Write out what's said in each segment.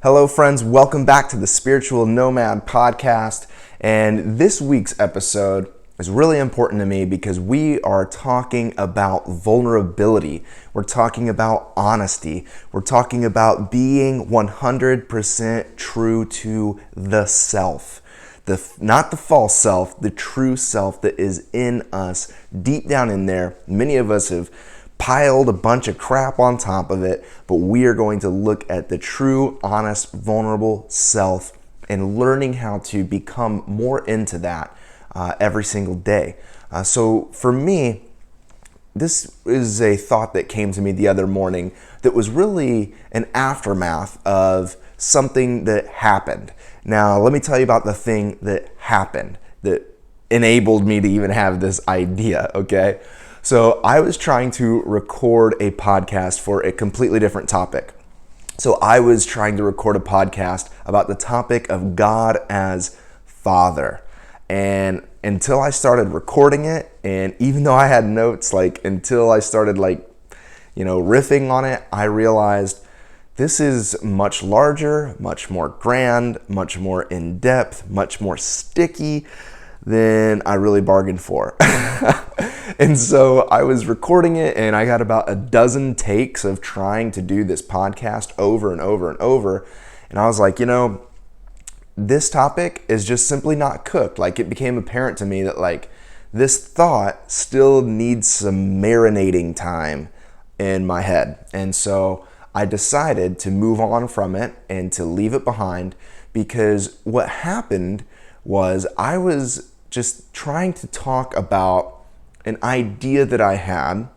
Hello, friends. Welcome back to the Spiritual Nomad Podcast. And this week's episode is really important to me because we are talking about vulnerability. We're talking about honesty. We're talking about being 100% true to the self. Not the false self, the true self that is in us, deep down in there. Many of us have piled a bunch of crap on top of it, but we are going to look at the true, honest, vulnerable self and learning how to become more into that every single day. So for me, this is a thought that came to me the other morning that was really an aftermath of something that happened. Now, let me tell you about the thing that happened that enabled me to even have this idea, okay? So I was trying to record a podcast for a completely different topic. So I was trying to record a podcast about the topic of God as Father. And until I started recording it, and even though I had notes, until I started riffing on it, I realized this is much larger, much more grand, much more in-depth, much more sticky than I really bargained for. And so I was recording it and I got about a dozen takes of trying to do this podcast over and over and over. And I was like, this topic is just simply not cooked. It became apparent to me that this thought still needs some marinating time in my head. And so I decided to move on from it and to leave it behind, because what happened was I was just trying to talk about an idea that I had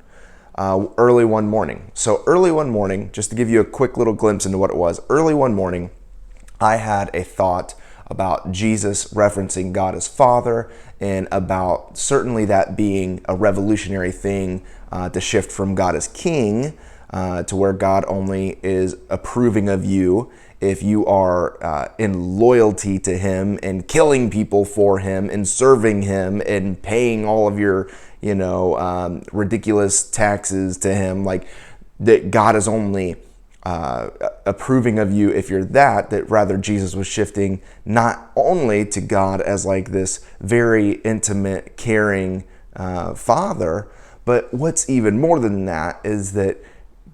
early one morning. So early one morning, just to give you a quick little glimpse into what it was, early one morning, I had a thought about Jesus referencing God as Father, and about certainly that being a revolutionary thing to shift from God as King to where God only is approving of you if you are in loyalty to Him and killing people for Him and serving Him and paying all of your, ridiculous taxes to Him. That God is only approving of you if you're that rather Jesus was shifting not only to God as this very intimate, caring Father, but what's even more than that is that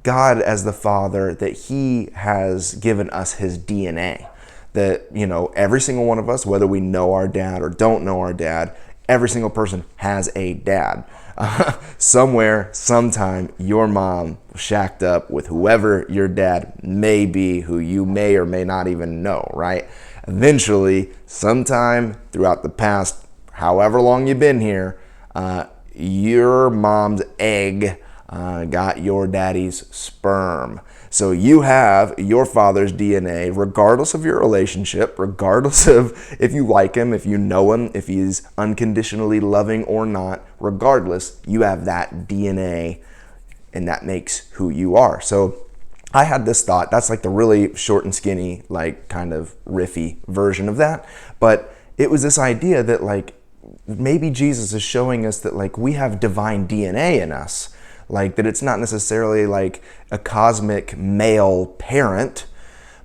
God as the Father, that He has given us His DNA. That, every single one of us, whether we know our dad or don't know our dad, every single person has a dad. Somewhere, sometime, your mom shacked up with whoever your dad may be, who you may or may not even know, right? Eventually, sometime throughout the past, however long you've been here, your mom's egg got your daddy's sperm. So you have your father's DNA, regardless of your relationship, regardless of if you like him, if you know him, if he's unconditionally loving or not, regardless, you have that DNA, and that makes who you are. So I had this thought, that's the really short and skinny, kind of riffy version of that. But it was this idea that maybe Jesus is showing us that we have divine DNA in us. That it's not necessarily a cosmic male parent,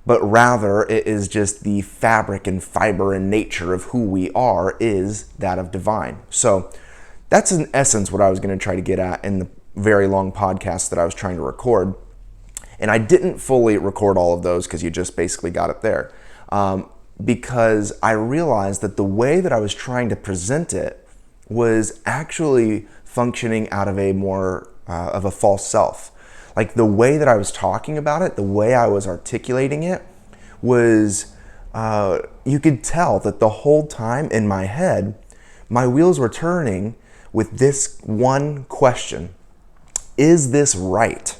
but rather it is just the fabric and fiber and nature of who we are is that of divine. So that's in essence what I was going to try to get at in the very long podcast that I was trying to record. And I didn't fully record all of those because you just basically got it there. Because I realized that the way that I was trying to present it was actually functioning out of a more of a false self. The way that I was talking about it, the way I was articulating it was, you could tell that the whole time in my head, my wheels were turning with this one question: is this right?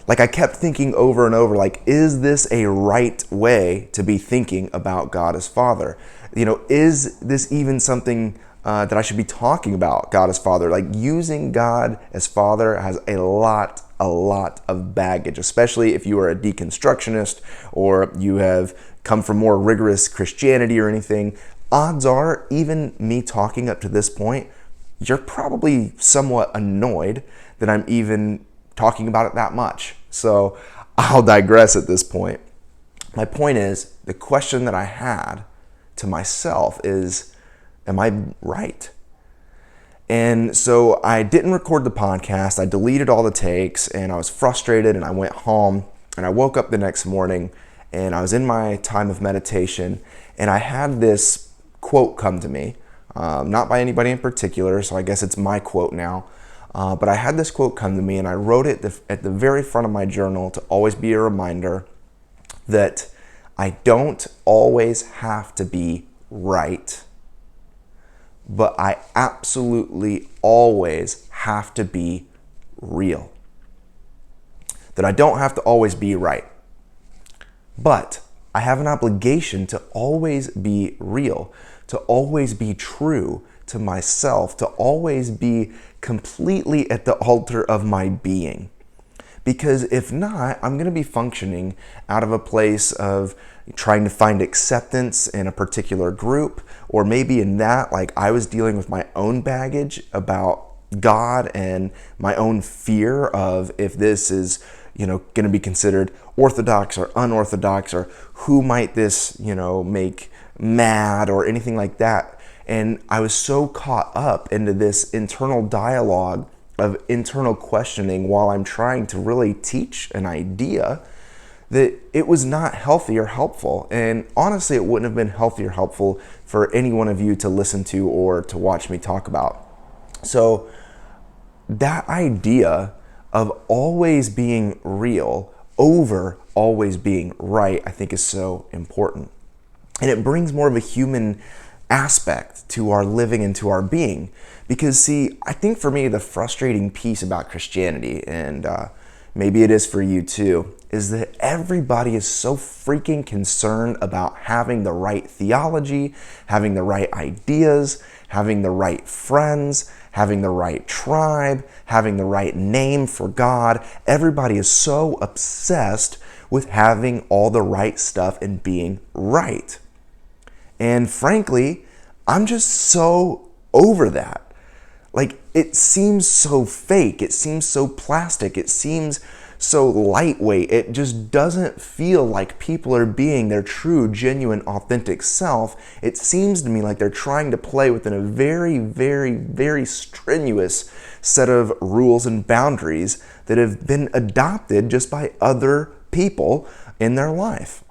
I kept thinking over and over, is this a right way to be thinking about God as Father? Is this even something that I should be talking about God as Father? Using God as Father has a lot of baggage, especially if you are a deconstructionist or you have come from more rigorous Christianity or anything. Odds are, even me talking up to this point, you're probably somewhat annoyed that I'm even talking about it that much. So I'll digress at this point. My point is, the question that I had to myself is, am I right? And so I didn't record the podcast. I deleted all the takes and I was frustrated, and I went home and I woke up the next morning and I was in my time of meditation, and I had this quote come to me, not by anybody in particular, so I guess it's my quote now. But I had this quote come to me, and I wrote it at the very front of my journal to always be a reminder that I don't always have to be right, but I absolutely always have to be real. That I don't have to always be right, but I have an obligation to always be real, to always be true to myself, to always be completely at the altar of my being. Because if not, I'm going to be functioning out of a place of trying to find acceptance in a particular group, or maybe in that, like I was dealing with my own baggage about God and my own fear of if this is, going to be considered orthodox or unorthodox, or who might this, make mad or anything like that. And I was so caught up into this internal dialogue of internal questioning while I'm trying to really teach an idea that it was not healthy or helpful. And honestly, it wouldn't have been healthy or helpful for any one of you to listen to or to watch me talk about. So that idea of always being real over always being right, I think, is so important. And it brings more of a human aspect to our living and to our being. Because see, I think for me, the frustrating piece about Christianity, and maybe it is for you too, is that everybody is so freaking concerned about having the right theology, having the right ideas, having the right friends, having the right tribe, having the right name for God. Everybody is so obsessed with having all the right stuff and being right. And frankly, I'm just so over that. Like, it seems so fake. It seems so plastic. It seems so lightweight. It just doesn't feel like people are being their true, genuine, authentic self. It seems to me like they're trying to play within a very, very, very strenuous set of rules and boundaries that have been adopted just by other people in their life.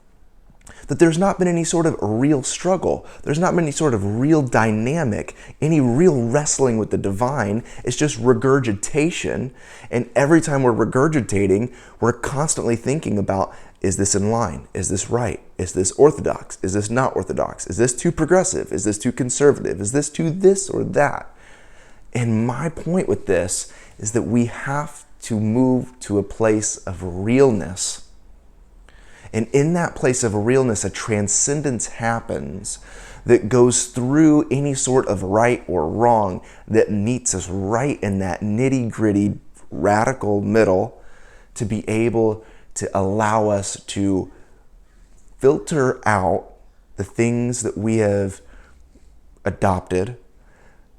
That there's not been any sort of real struggle. There's not been any sort of real dynamic, any real wrestling with the divine. It's just regurgitation. And every time we're regurgitating, we're constantly thinking about, is this in line? Is this right? Is this orthodox? Is this not orthodox? Is this too progressive? Is this too conservative? Is this too this or that? And my point with this is that we have to move to a place of realness. And in that place of realness, a transcendence happens that goes through any sort of right or wrong, that meets us right in that nitty-gritty, radical middle, to be able to allow us to filter out the things that we have adopted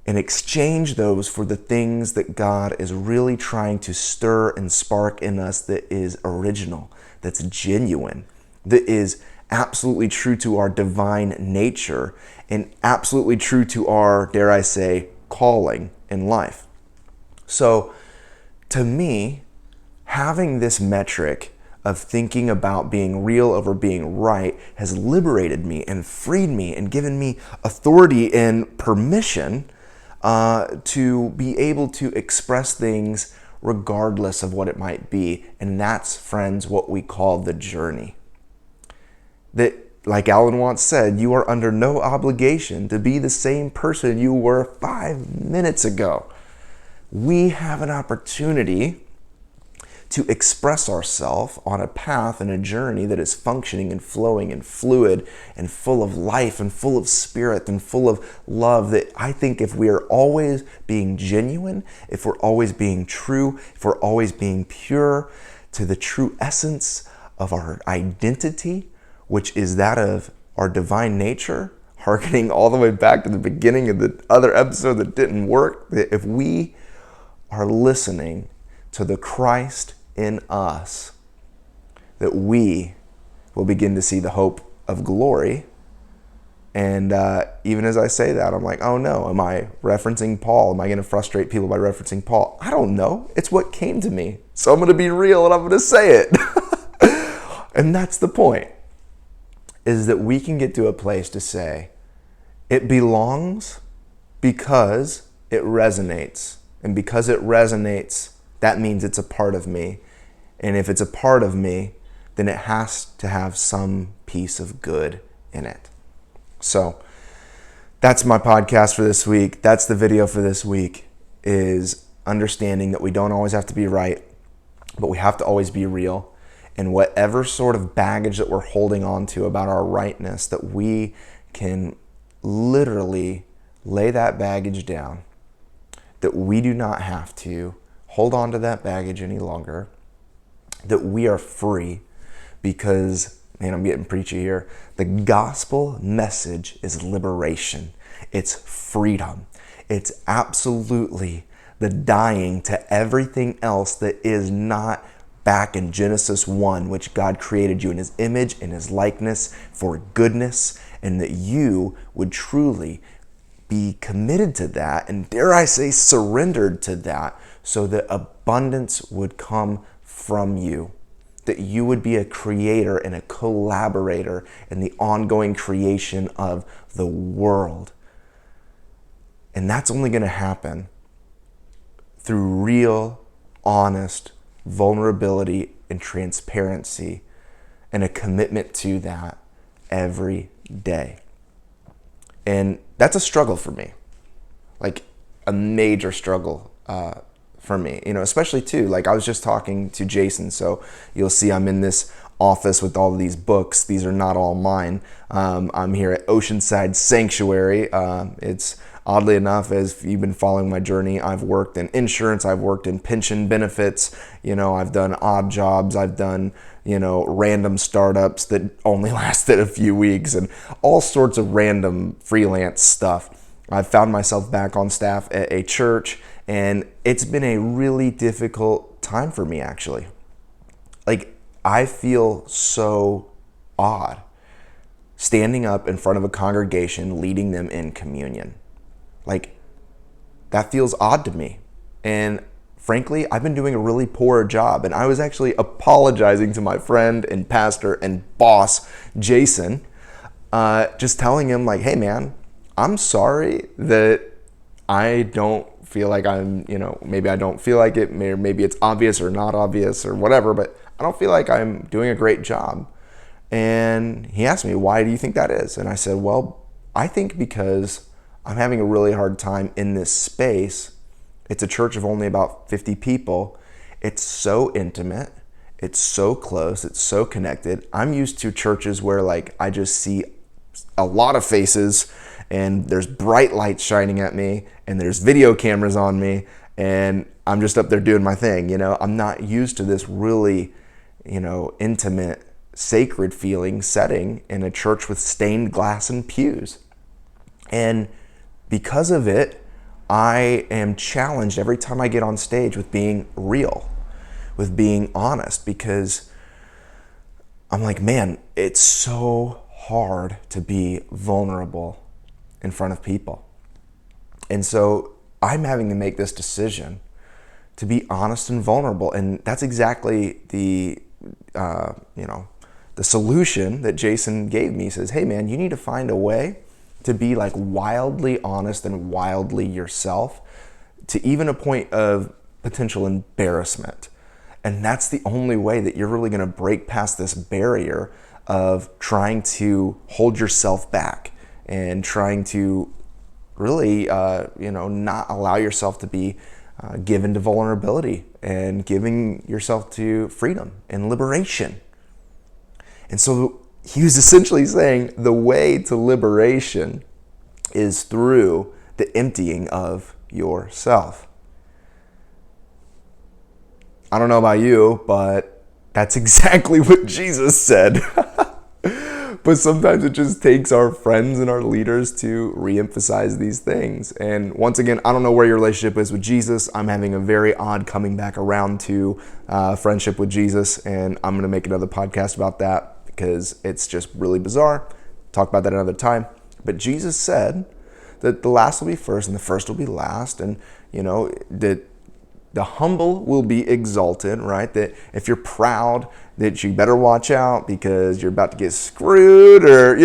and exchange those for the things that God is really trying to stir and spark in us, that is original, that's genuine, that is absolutely true to our divine nature and absolutely true to our, dare I say, calling in life. So to me, having this metric of thinking about being real over being right has liberated me and freed me and given me authority and permission to be able to express things regardless of what it might be. And that's, friends, what we call the journey. That, like Alan once said, you are under no obligation to be the same person you were 5 minutes ago. We have an opportunity to express ourselves on a path and a journey that is functioning and flowing and fluid and full of life and full of spirit and full of love, that I think if we are always being genuine, if we're always being true, if we're always being pure to the true essence of our identity, which is that of our divine nature, hearkening all the way back to the beginning of the other episode that didn't work, that if we are listening to the Christ in us, that we will begin to see the hope of glory. And even as I say that, I'm like, oh no, am I referencing Paul? Am I going to frustrate people by referencing Paul? I don't know. It's what came to me. So I'm going to be real and I'm going to say it. And that's the point, is that we can get to a place to say, it belongs because it resonates. And because it resonates, that means it's a part of me. And if it's a part of me, then it has to have some piece of good in it. So that's my podcast for this week. That's the video for this week, is understanding that we don't always have to be right, but we have to always be real. And whatever sort of baggage that we're holding on to about our rightness, that we can literally lay that baggage down, that we do not have to hold on to that baggage any longer, that we are free because, man, I'm getting preachy here. The gospel message is liberation. It's freedom. It's absolutely the dying to everything else that is not back in Genesis 1, which God created you in his image, in his likeness, for goodness, and that you would truly be committed to that, and dare I say surrendered to that, so that abundance would come from you, that you would be a creator and a collaborator in the ongoing creation of the world. And that's only going to happen through real, honest vulnerability and transparency, and a commitment to that every day. And that's a struggle for me, like a major struggle for me, especially too, like I was just talking to Jason, so you'll see I'm in this office with all of these books. These are not all mine. I'm here at Oceanside Sanctuary. It's oddly enough, as you've been following my journey, I've worked in insurance, I've worked in pension benefits, I've done odd jobs, I've done, random startups that only lasted a few weeks, and all sorts of random freelance stuff. I've found myself back on staff at a church, and it's been a really difficult time for me, actually. Like, I feel so odd standing up in front of a congregation, leading them in communion. Like, that feels odd to me. And frankly, I've been doing a really poor job. And I was actually apologizing to my friend and pastor and boss, Jason, just telling him like, hey man, I'm sorry that I don't feel like I'm, maybe I don't feel like it, maybe it's obvious or not obvious or whatever, but I don't feel like I'm doing a great job. And he asked me, why do you think that is? And I said, well, I think because I'm having a really hard time in this space. It's a church of only about 50 people. It's so intimate. It's so close. It's so connected. I'm used to churches where like I just see a lot of faces and there's bright lights shining at me and there's video cameras on me and I'm just up there doing my thing. I'm not used to this really, intimate, sacred feeling setting in a church with stained glass and pews. And because of it, I am challenged every time I get on stage with being real, with being honest, because I'm like, man, it's so hard to be vulnerable in front of people. And so I'm having to make this decision to be honest and vulnerable. And that's exactly the solution that Jason gave me. He says, hey man, you need to find a way to be like wildly honest and wildly yourself, to even a point of potential embarrassment. And that's the only way that you're really gonna break past this barrier of trying to hold yourself back and trying to really, not allow yourself to be given to vulnerability and giving yourself to freedom and liberation. And so he was essentially saying the way to liberation is through the emptying of yourself. I don't know about you, but that's exactly what Jesus said. But sometimes it just takes our friends and our leaders to reemphasize these things. And once again, I don't know where your relationship is with Jesus. I'm having a very odd coming back around to friendship with Jesus, and I'm going to make another podcast about that, because it's just really bizarre. Talk about that another time. But Jesus said that the last will be first and the first will be last, and that the humble will be exalted, right? That if you're proud, that you better watch out because you're about to get screwed, or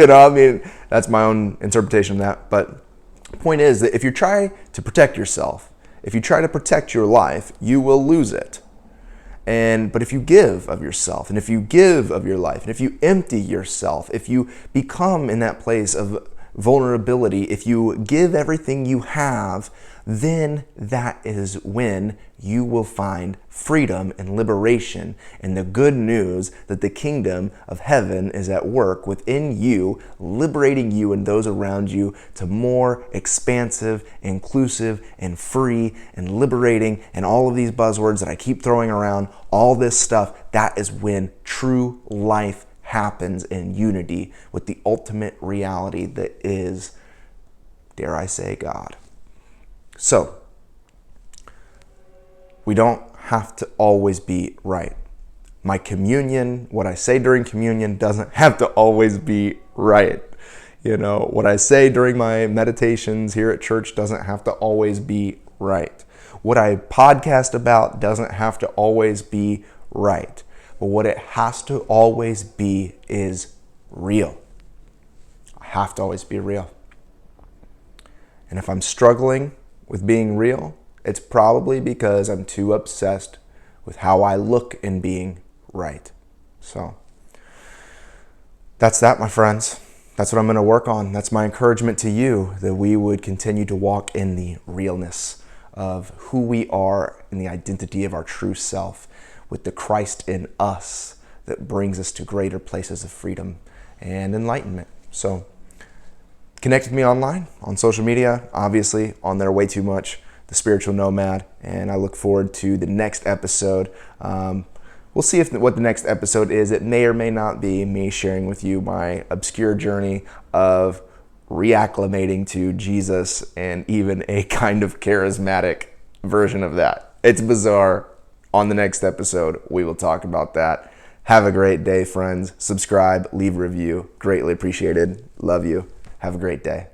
that's my own interpretation of that. But the point is that if you try to protect yourself, if you try to protect your life, you will lose it. But if you give of yourself, and if you give of your life, and if you empty yourself, if you become in that place of vulnerability, if you give everything you have, then that is when you will find freedom and liberation and the good news that the kingdom of heaven is at work within you, liberating you and those around you to more expansive, inclusive, and free and liberating, and all of these buzzwords that I keep throwing around, all this stuff. That is when true life happens in unity with the ultimate reality that is, dare I say, God. So, we don't have to always be right. My communion, what I say during communion, doesn't have to always be right. What I say during my meditations here at church doesn't have to always be right. What I podcast about doesn't have to always be right. But what it has to always be is real. I have to always be real. And if I'm struggling with being real, it's probably because I'm too obsessed with how I look in being right. So that's that, my friends. That's what I'm going to work on. That's my encouragement to you, that we would continue to walk in the realness of who we are in the identity of our true self, with the Christ in us that brings us to greater places of freedom and enlightenment. So connect with me online, on social media, obviously on there way too much, The Spiritual Nomad, and I look forward to the next episode. We'll see what the next episode is. It may or may not be me sharing with you my obscure journey of reacclimating to Jesus and even a kind of charismatic version of that. It's bizarre. On the next episode, we will talk about that. Have a great day, friends. Subscribe, leave a review. Greatly appreciated. Love you. Have a great day.